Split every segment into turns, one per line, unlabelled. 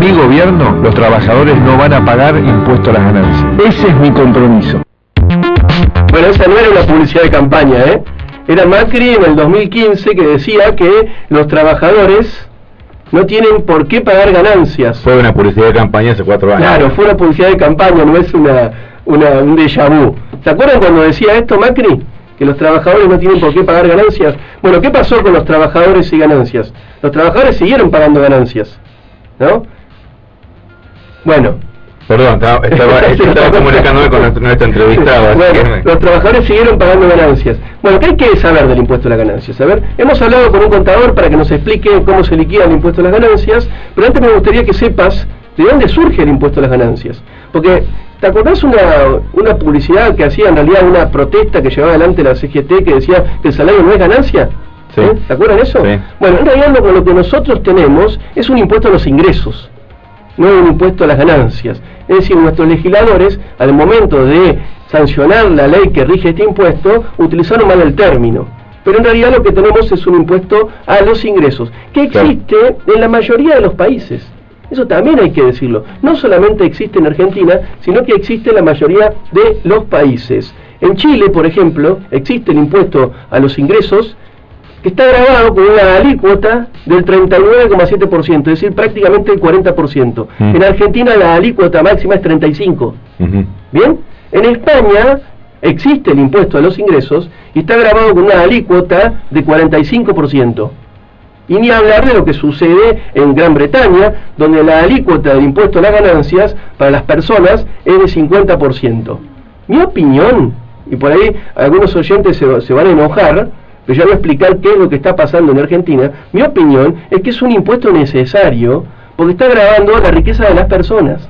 mi gobierno, los trabajadores no van a pagar impuesto a las ganancias. Ese es mi compromiso.
Bueno, esa no era una publicidad de campaña, Era Macri en el 2015 que decía que los trabajadores no tienen por qué pagar ganancias.
Fue una publicidad de campaña hace 4 años.
Claro, fue una publicidad de campaña, no es un déjà vu. ¿Se acuerdan cuando decía esto Macri? Que los trabajadores no tienen por qué pagar ganancias. Bueno, ¿qué pasó con los trabajadores y ganancias? Los trabajadores siguieron pagando ganancias, ¿no? Bueno.
Perdón, estaba comunicándome con nuestra entrevistada.
Bueno, los trabajadores siguieron pagando ganancias. Bueno, ¿qué hay que saber del impuesto a las ganancias? A ver, hemos hablado con un contador para que nos explique cómo se liquida el impuesto a las ganancias, pero antes me gustaría que sepas de dónde surge el impuesto a las ganancias. Porque, ¿te acordás una publicidad que hacía en realidad una protesta que llevaba adelante la CGT que decía que el salario no es ganancia?
Sí.
¿Te acuerdan eso?
Sí.
Bueno, en realidad lo que nosotros tenemos es un impuesto a los ingresos, no un impuesto a las ganancias. Es decir, nuestros legisladores, al momento de sancionar la ley que rige este impuesto, utilizaron mal el término. Pero en realidad lo que tenemos es un impuesto a los ingresos, que existe en la mayoría de los países. Eso también hay que decirlo. No solamente existe en Argentina, sino que existe en la mayoría de los países. En Chile, por ejemplo, existe el impuesto a los ingresos, que está grabado con una alícuota del 39,7%, es decir, prácticamente el 40%. En Argentina la alícuota máxima es 35%. ¿Bien? En España existe el impuesto a los ingresos y está grabado con una alícuota de 45%. Y ni hablar de lo que sucede en Gran Bretaña, donde la alícuota del impuesto a las ganancias para las personas es de 50%. Mi opinión, y por ahí algunos oyentes se van a enojar, pero yo voy a explicar qué es lo que está pasando en Argentina. Mi opinión es que es un impuesto necesario porque está gravando la riqueza de las personas,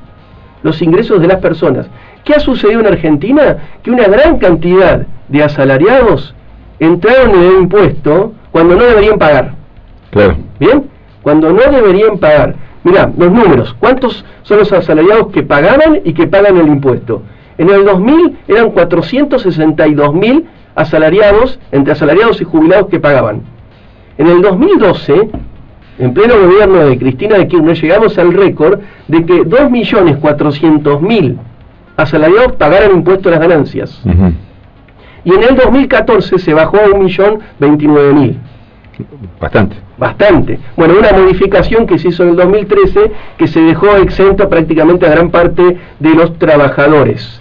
los ingresos de las personas. ¿Qué ha sucedido en Argentina? Que una gran cantidad de asalariados entraron en el impuesto cuando no deberían pagar.
Claro.
¿Bien? Cuando no deberían pagar. Mirá, los números. ¿Cuántos son los asalariados que pagaban y que pagan el impuesto? En el 2000 eran 462.000 asalariados, entre asalariados y jubilados que pagaban. En el 2012, en pleno gobierno de Cristina de Kirchner, llegamos al récord de que 2.400.000 asalariados pagaran impuesto a las ganancias. Y en el 2014 se bajó a 1.029.000. Bastante. Bueno, una modificación que se hizo en el 2013 que se dejó exenta prácticamente a gran parte de los trabajadores.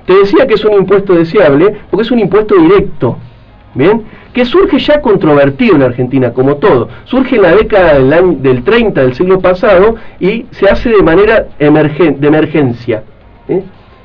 Te decía que es un impuesto deseable porque es un impuesto directo, ¿bien? Que surge ya controvertido en Argentina, como todo. Surge en la década del 30 del siglo pasado y se hace de manera de emergencia.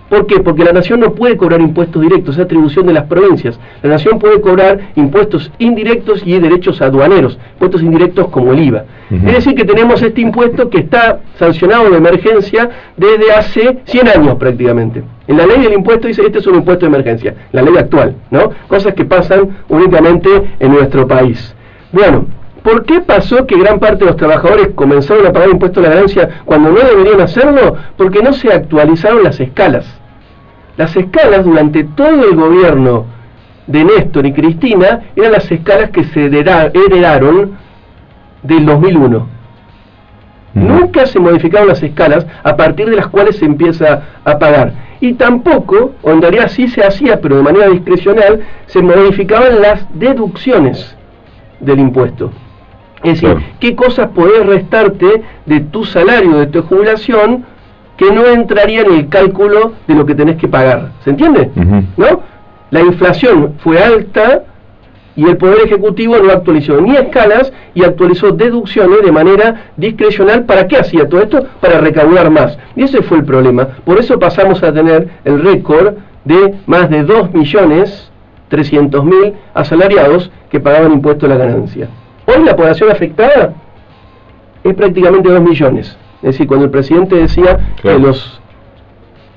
¿Por qué? Porque la nación no puede cobrar impuestos directos, es atribución de las provincias. La nación puede cobrar impuestos indirectos y derechos aduaneros, impuestos indirectos como el IVA. Es decir, que tenemos este impuesto que está sancionado de emergencia desde hace 100 años prácticamente. En la ley del impuesto dice, este es un impuesto de emergencia, la ley actual, ¿no? Cosas que pasan únicamente en nuestro país. Bueno, ¿por qué pasó que gran parte de los trabajadores comenzaron a pagar impuesto a la ganancia cuando no deberían hacerlo? Porque no se actualizaron las escalas. Las escalas durante todo el gobierno de Néstor y Cristina eran las escalas que se heredaron del 2001. Nunca se modificaron las escalas a partir de las cuales se empieza a pagar. Y tampoco, o en realidad sí se hacía, pero de manera discrecional, se modificaban las deducciones del impuesto. Es decir, qué cosas podés restarte de tu salario, de tu jubilación, que no entraría en el cálculo de lo que tenés que pagar. ¿Se entiende? ¿No? La inflación fue alta y el Poder Ejecutivo no actualizó ni escalas y actualizó deducciones de manera discrecional. ¿Para qué hacía todo esto? Para recaudar más. Y ese fue el problema. Por eso pasamos a tener el récord de más de 2.300.000 asalariados que pagaban impuesto a la ganancia. Hoy la población afectada es prácticamente 2 millones. Es decir, cuando el presidente decía que los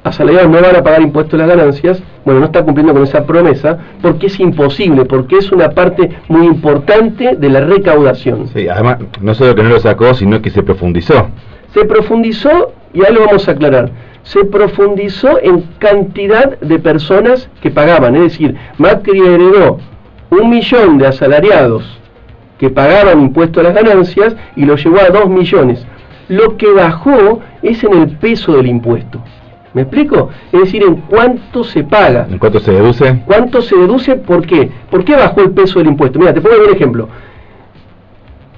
asalariados no van a pagar impuestos a las ganancias, bueno, no está cumpliendo con esa promesa, porque es imposible, porque es una parte muy importante de la recaudación.
Sí, además, no solo que no lo sacó, sino que se profundizó.
Se profundizó, y ahí lo vamos a aclarar, se profundizó en cantidad de personas que pagaban, es decir, Macri heredó 1 millón de asalariados que pagaban impuestos a las ganancias y lo llevó a 2 millones. Lo que bajó es en el peso del impuesto. ¿Me explico? Es decir, en cuánto se paga.
¿En cuánto se deduce?
¿Cuánto se deduce? ¿Por qué? ¿Por qué bajó el peso del impuesto? Mira, te pongo un ejemplo.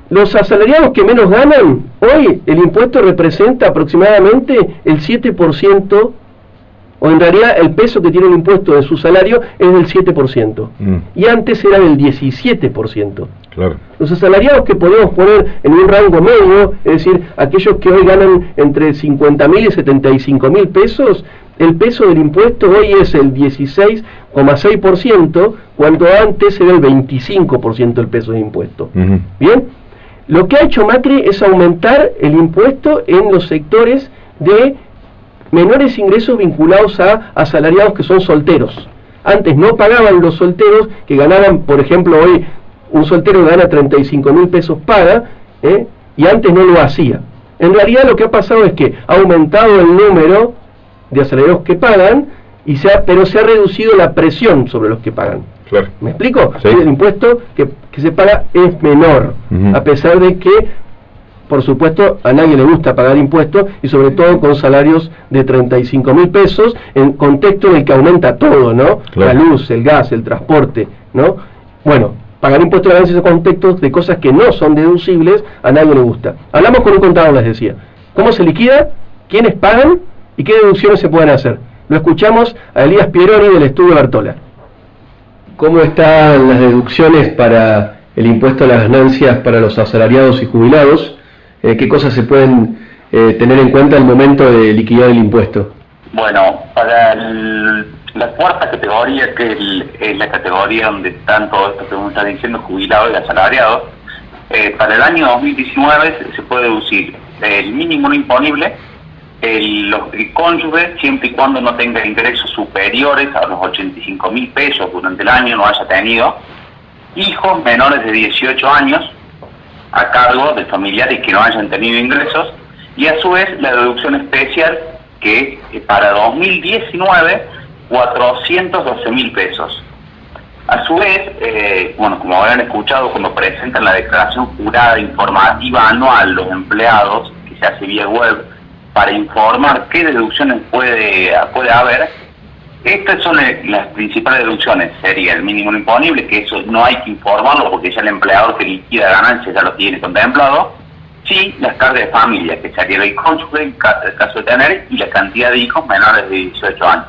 Los asalariados que menos ganan, hoy el impuesto representa aproximadamente el 7%, o en realidad el peso que tiene el impuesto de su salario es del 7%. Y antes era del 17%.
Claro.
Los asalariados que podemos poner en un rango medio, es decir, aquellos que hoy ganan entre 50.000 y 75.000 pesos, el peso del impuesto hoy es el 16,6%, cuando antes era el 25% el peso de impuesto. ¿Bien? Lo que ha hecho Macri es aumentar el impuesto en los sectores de menores ingresos vinculados a asalariados que son solteros. Antes no pagaban los solteros que ganaban, por ejemplo, hoy un soltero que gana 35.000 pesos paga, y antes no lo hacía. En realidad lo que ha pasado es que ha aumentado el número de asalariados que pagan, pero se ha reducido la presión sobre los que pagan.
Claro.
¿Me explico?
Sí.
El impuesto que se paga es menor, a pesar de que, por supuesto, a nadie le gusta pagar impuestos, y sobre todo con salarios de 35.000 pesos, en contexto en el que aumenta todo, ¿no?
Claro.
La luz, el gas, el transporte, ¿no? Bueno, pagar impuestos de ganancias en contextos de cosas que no son deducibles, a nadie le gusta. Hablamos con un contador, les decía. ¿Cómo se liquida? ¿Quiénes pagan? ¿Y qué deducciones se pueden hacer? Lo escuchamos a Elías Pieroni del Estudio Bartola. ¿Cómo están las deducciones para el impuesto a las ganancias para los asalariados y jubilados? ¿Qué cosas se pueden tener en cuenta al momento de liquidar el impuesto?
Bueno, para la cuarta categoría, que es la categoría donde están todo esto que uno está diciendo, jubilados y asalariados, para el año 2019 se puede deducir el mínimo no imponible, el cónyuge, siempre y cuando no tenga ingresos superiores a los 85.000 pesos durante el año, no haya tenido, hijos menores de 18 años a cargo de familiares que no hayan tenido ingresos, y a su vez la deducción especial, que es para 2019 412.000 pesos. A su vez, bueno, como habrán escuchado cuando presentan la declaración jurada informativa anual los empleados, que se hace vía web, para informar qué deducciones puede haber, estas son las principales deducciones. Sería el mínimo no imponible, que eso no hay que informarlo porque ya el empleador que liquida ganancias ya lo tiene contemplado. Sí, las cargas de familia, que sería el cónyuge en caso de tener, y la cantidad de hijos menores de 18 años.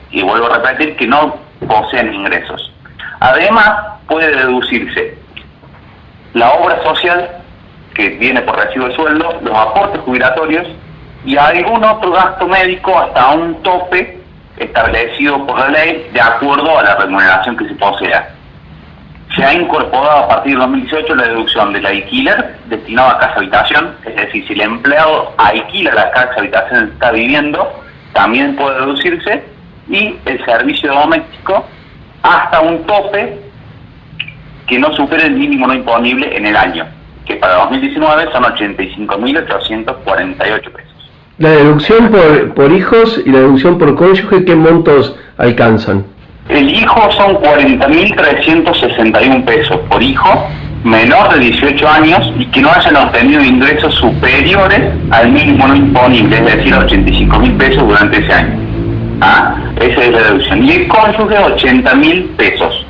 Y vuelvo a repetir que no poseen ingresos. Además, puede deducirse la obra social, que viene por recibo de sueldo, los aportes jubilatorios y algún otro gasto médico hasta un tope establecido por la ley de acuerdo a la remuneración que se posea. Se ha incorporado a partir de 2018 la deducción del alquiler destinado a casa habitación, es decir, si el empleado alquila la casa habitación en que está viviendo, también puede deducirse, y el servicio doméstico hasta un tope que no supere el mínimo no imponible en el año, que para 2019 son 85.848 pesos.
La deducción por hijos y la deducción por cónyuge, ¿qué montos alcanzan?
El hijo son 40.361 pesos por hijo, menor de 18 años y que no hayan obtenido ingresos superiores al mínimo no imponible, es decir, 85.000 pesos durante ese año. Esa es la deducción. Y el cónyuge, 80.000 pesos,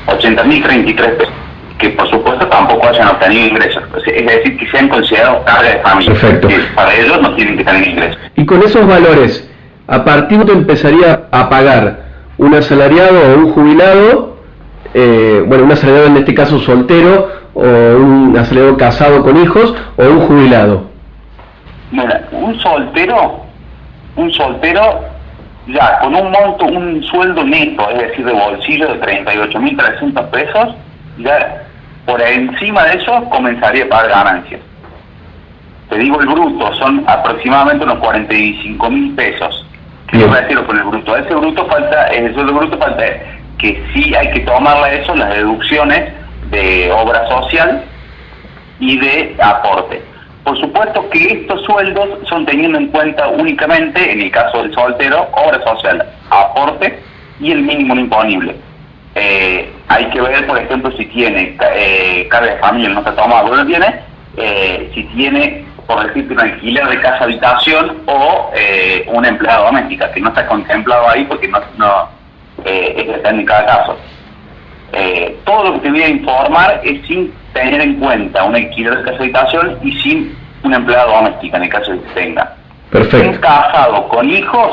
80.033 pesos, que por supuesto tampoco hayan obtenido ingresos, es decir, que sean considerados carga de familia.
Perfecto.
Que para ellos no tienen que tener ingresos.
Y con esos valores, ¿a partir de empezaría a pagar un asalariado o un jubilado, un asalariado en este caso soltero, o un asalariado casado con hijos, o un jubilado?
Mira, un soltero ya con un sueldo neto, es decir, de bolsillo de 38.300 pesos, ya por encima de eso comenzaría a pagar ganancias. Te digo el bruto, son aproximadamente unos 45.000 pesos. ¿Qué me refiero con el bruto? Ese bruto falta que sí hay que tomarle a eso las deducciones de obra social y de aporte. Por supuesto que estos sueldos son teniendo en cuenta únicamente, en el caso del soltero, obra social, aporte y el mínimo no imponible. Hay que ver, por ejemplo, si tiene carga de familia, no está tomado, no tiene, si tiene por decirte, un alquiler de casa habitación o una empleada doméstica, que no está contemplado ahí porque no depende en cada caso. Todo lo que te voy a informar es sin tener en cuenta un alquiler de casa habitación y sin una empleada doméstica en el caso de que tenga.
Perfecto.
Un casado con hijos,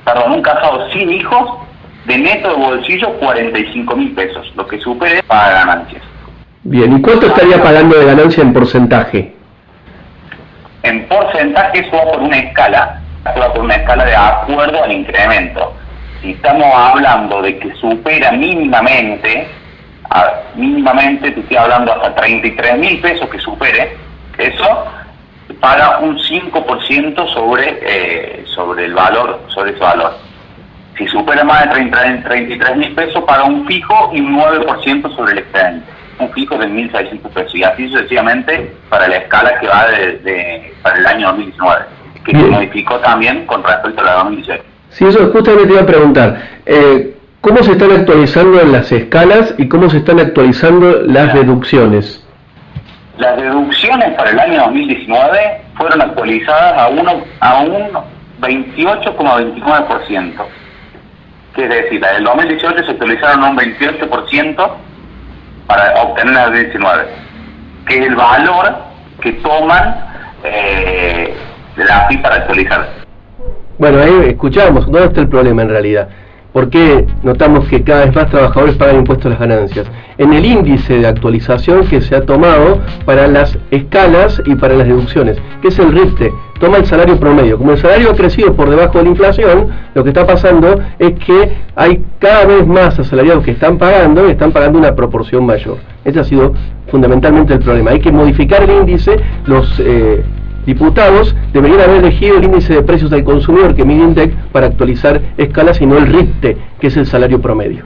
perdón, un casado sin hijos, de neto de bolsillo 45.000 pesos, lo que supere paga ganancias.
Bien, ¿y cuánto estaría pagando de ganancia en porcentaje?
En porcentaje se va por una escala, de acuerdo al incremento. Si estamos hablando de que supera mínimamente, te estoy hablando hasta 33.000 pesos que supere, eso paga un 5% sobre el valor, sobre ese valor. Si supera más de 33.000 pesos, paga un fijo y un 9% sobre el excedente. Un fijo de 1.600 pesos. Y así sucesivamente para la escala que va para el año 2019, que se modificó también con respecto a la 2018.
Sí, eso justamente te iba a preguntar. ¿Cómo se están actualizando las escalas y cómo se están actualizando las deducciones?
Las deducciones para el año 2019 fueron actualizadas a un 28,29%. Es decir, la del 2018 se actualizaron a un 28% para obtener la 2019, que es el valor que toman la AFI para actualizar.
Bueno, ahí escuchamos, ¿dónde está el problema en realidad? ¿Por qué notamos que cada vez más trabajadores pagan impuestos a las ganancias? En el índice de actualización que se ha tomado para las escalas y para las deducciones, que es el RIPTE, toma el salario promedio. Como el salario ha crecido por debajo de la inflación, lo que está pasando es que hay cada vez más asalariados que están pagando y están pagando una proporción mayor. Ese ha sido fundamentalmente el problema. Hay que modificar el índice. Los diputados deberían haber elegido el índice de precios al consumidor que mide INDEC para actualizar escalas y no el RIPTE, que es el salario promedio.